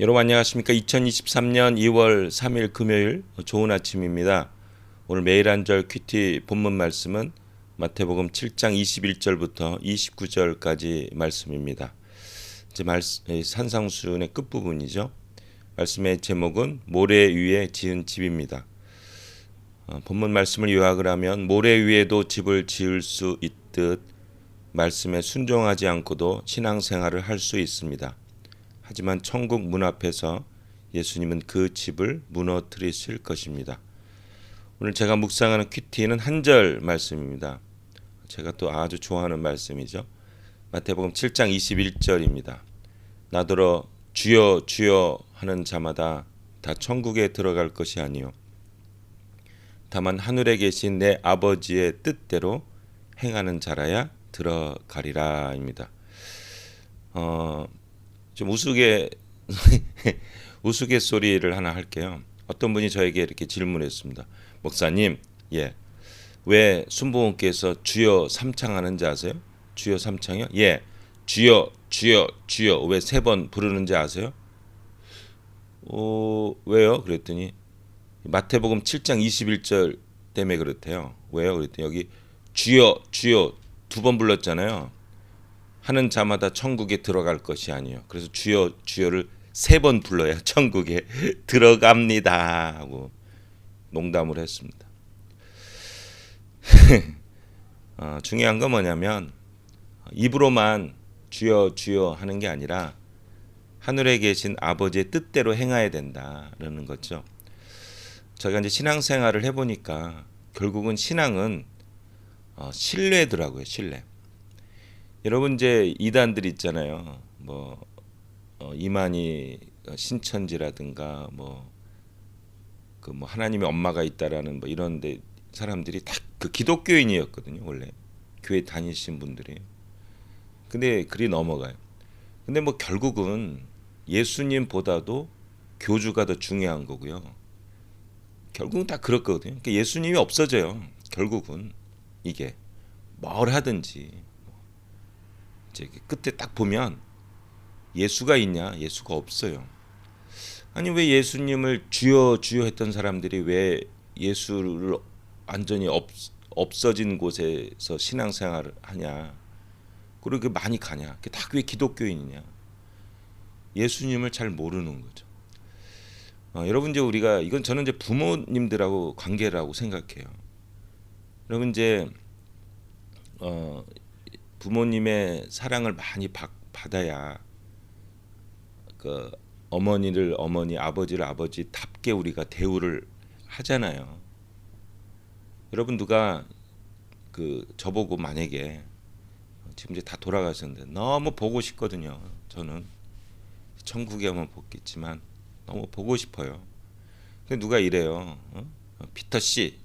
여러분 안녕하십니까? 2023년 2월 3일 금요일 좋은 아침입니다. 오늘 매일 한절 큐티 본문 말씀은 마태복음 7장 21절부터 29절까지 말씀입니다. 이제 산상수훈의 끝부분이죠. 말씀의 제목은 모래 위에 지은 집입니다. 본문 말씀을 요약을 하면 모래 위에도 집을 지을 수 있듯 말씀에 순종하지 않고도 신앙생활을 할 수 있습니다. 하지만 천국 문 앞에서 예수님은 그 집을 무너뜨리실 것입니다. 오늘 제가 묵상하는 큐티는 한 절 말씀입니다. 제가 또 아주 좋아하는 말씀이죠. 마태복음 7장 21절입니다. 나더러 주여 주여 하는 자마다 다 천국에 들어갈 것이 아니요 다만 하늘에 계신 내 아버지의 뜻대로 행하는 자라야 들어가리라입니다. 좀 우스갯소리를 하나 할게요. 어떤 분이 저에게 이렇게 질문했습니다. 목사님, 왜 순복음께서 주여 삼창하는지 아세요? 주여 삼창이요? 주여 주여 주여 왜 세 번 부르는지 아세요? 왜요? 그랬더니 마태복음 7장 21절 때문에 그렇대요. 왜요? 그랬더니 여기 주여 주여 두 번 불렀잖아요. 하는 자마다 천국에 들어갈 것이 아니요. 그래서 주여 주여를 세 번 불러야 천국에 들어갑니다 하고 농담을 했습니다. 중요한 건 뭐냐면 입으로만 주여 주여 하는 게 아니라 하늘에 계신 아버지의 뜻대로 행해야 된다라는 거죠. 제가 이제 신앙생활을 해보니까 결국은 신앙은 신뢰더라고요. 신뢰. 여러분 이제 이단들 있잖아요. 이만희 신천지라든가 그 하나님의 엄마가 있다라는 이런데 사람들이 다 그 기독교인이었거든요. 원래 교회 다니신 분들이. 근데 그리 넘어가요. 근데 결국은 예수님보다도 교주가 더 중요한 거고요. 결국은 다 그렇거든요. 그러니까 예수님이 없어져요. 결국은 이게 뭘 하든지. 이제 끝에 딱 보면 예수가 있냐? 예수가 없어요. 아니 왜 예수님을 주여 주여 했던 사람들이 왜 예수를 완전히 없어진 곳에서 신앙생활을 하냐? 그리고 많이 가냐? 다 왜 기독교인이냐? 예수님을 잘 모르는 거죠. 여러분 이제 우리가 이건 저는 이제 부모님들하고 관계라고 생각해요. 여러분 이제 부모님의 사랑을 많이 받아야 그 어머니를 어머니, 아버지를 아버지답게 우리가 대우를 하잖아요. 여러분 누가 저보고 만약에 지금 이제 다 돌아가셨는데 너무 보고 싶거든요. 저는 천국에 오면 보겠지만 너무 보고 싶어요. 근데 누가 이래요. 피터 씨,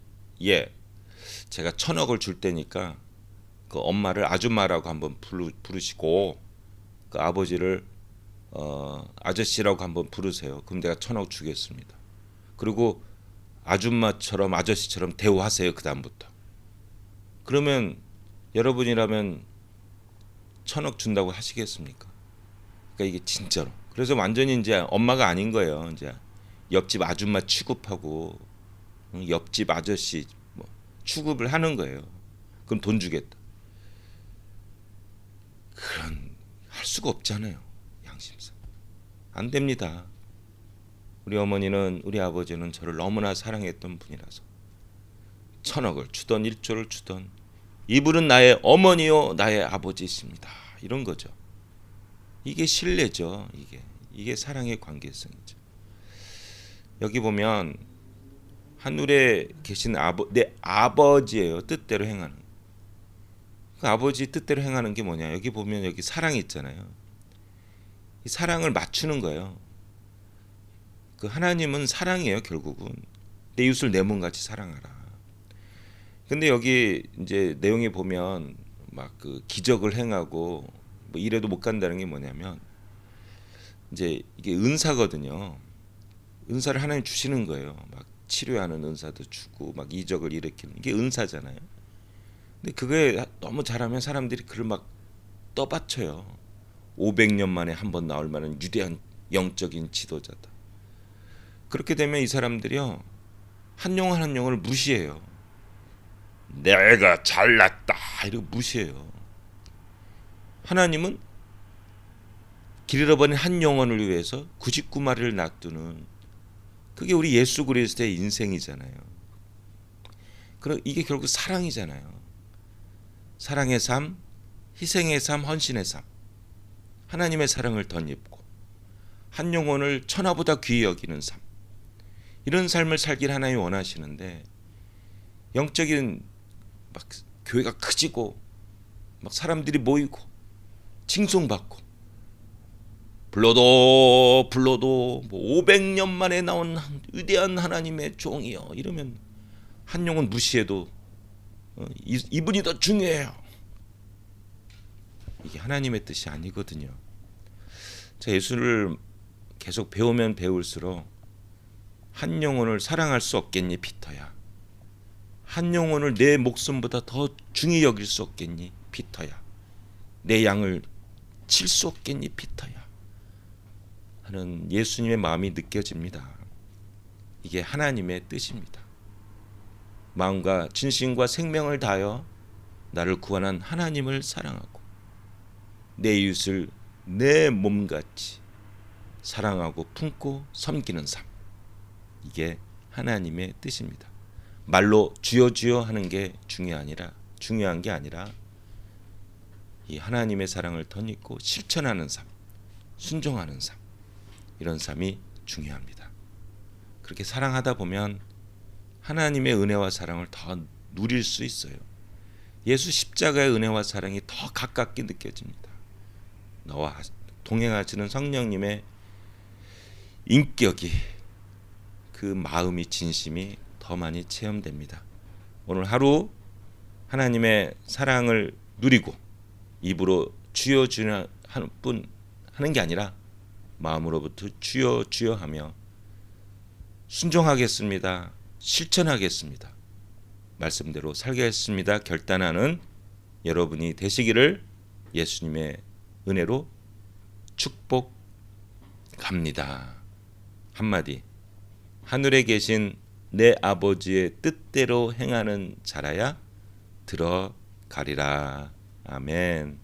제가 1,000억을 줄 테니까 그 엄마를 아줌마라고 한번 부르시고 그 아버지를 아저씨라고 한번 부르세요. 그럼 내가 1,000억 주겠습니다. 그리고 아줌마처럼 아저씨처럼 대우하세요. 그 다음부터. 그러면 여러분이라면 1,000억 준다고 하시겠습니까? 그러니까 이게 진짜로. 그래서 완전히 이제 엄마가 아닌 거예요. 이제 옆집 아줌마 취급하고 옆집 아저씨 취급을 하는 거예요. 그럼 돈 주겠다. 그런 할 수가 없잖아요. 양심상 안 됩니다. 우리 어머니는 우리 아버지는 저를 너무나 사랑했던 분이라서 1,000억을 주던 1조를 주던 이분은 나의 어머니요 나의 아버지이십니다. 이런 거죠. 이게 신뢰죠. 이게 사랑의 관계성이죠. 여기 보면 하늘에 계신 내 아버지예요. 뜻대로 행하는. 그 아버지 뜻대로 행하는 게 뭐냐? 여기 보면 여기 사랑이 있잖아요. 이 사랑을 맞추는 거예요. 그 하나님은 사랑이에요. 결국은 내 이웃을 내 몸같이 사랑하라. 근데 여기 이제 내용에 보면 그 기적을 행하고 이래도 못 간다는 게 뭐냐면 이제 이게 은사거든요. 은사를 하나님 주시는 거예요. 치료하는 은사도 주고 이적을 일으키는 이게 은사잖아요. 근데 그게 너무 잘하면 사람들이 그걸 떠받쳐요. 500년 만에 한 번 나올 만한 위대한 영적인 지도자다. 그렇게 되면 이 사람들이요, 한 영혼 한 영혼을 무시해요. 내가 잘났다 이러고 무시해요. 하나님은 길 잃어버린 한 영혼을 위해서 99마리를 놔두는, 그게 우리 예수 그리스도의 인생이잖아요. 그럼 이게 결국 사랑이잖아요. 사랑의 삶, 희생의 삶, 헌신의 삶. 하나님의 사랑을 덧입고 한 영혼을 천하보다 귀히 여기는 삶. 이런 삶을 살길 하나님이 원하시는데, 영적인 막 교회가 커지고 막 사람들이 모이고 칭송받고 불러도 뭐 500년 만에 나온 위대한 하나님의 종이요 이러면 한 영혼 무시해도 이분이 더 중요해요. 이게 하나님의 뜻이 아니거든요. 자, 예수를 계속 배우면 배울수록 한 영혼을 사랑할 수 없겠니 피터야? 한 영혼을 내 목숨보다 더 중히 여길 수 없겠니 피터야? 내 양을 칠 수 없겠니 피터야? 하는 예수님의 마음이 느껴집니다. 이게 하나님의 뜻입니다. 마음과 진심과 생명을 다하여 나를 구원한 하나님을 사랑하고 내 이웃을 내 몸같이 사랑하고 품고 섬기는 삶. 이게 하나님의 뜻입니다. 말로 주여 주여 하는 게 중요한 게 아니라 이 하나님의 사랑을 덧입고 실천하는 삶, 순종하는 삶, 이런 삶이 중요합니다. 그렇게 사랑하다 보면 하나님의 은혜와 사랑을 더 누릴 수 있어요. 예수 십자가의 은혜와 사랑이 더 가깝게 느껴집니다. 너와 동행하시는 성령님의 인격이, 그 마음이, 진심이 더 많이 체험됩니다. 오늘 하루 하나님의 사랑을 누리고 입으로 주여 주여 하는 뿐 하는 게 아니라 마음으로부터 주여 주여 하며 순종하겠습니다, 실천하겠습니다, 말씀대로 살겠습니다 결단하는 여러분이 되시기를 예수님의 은혜로 축복합니다. 한마디, 하늘에 계신 내 아버지의 뜻대로 행하는 자라야 들어가리라. 아멘.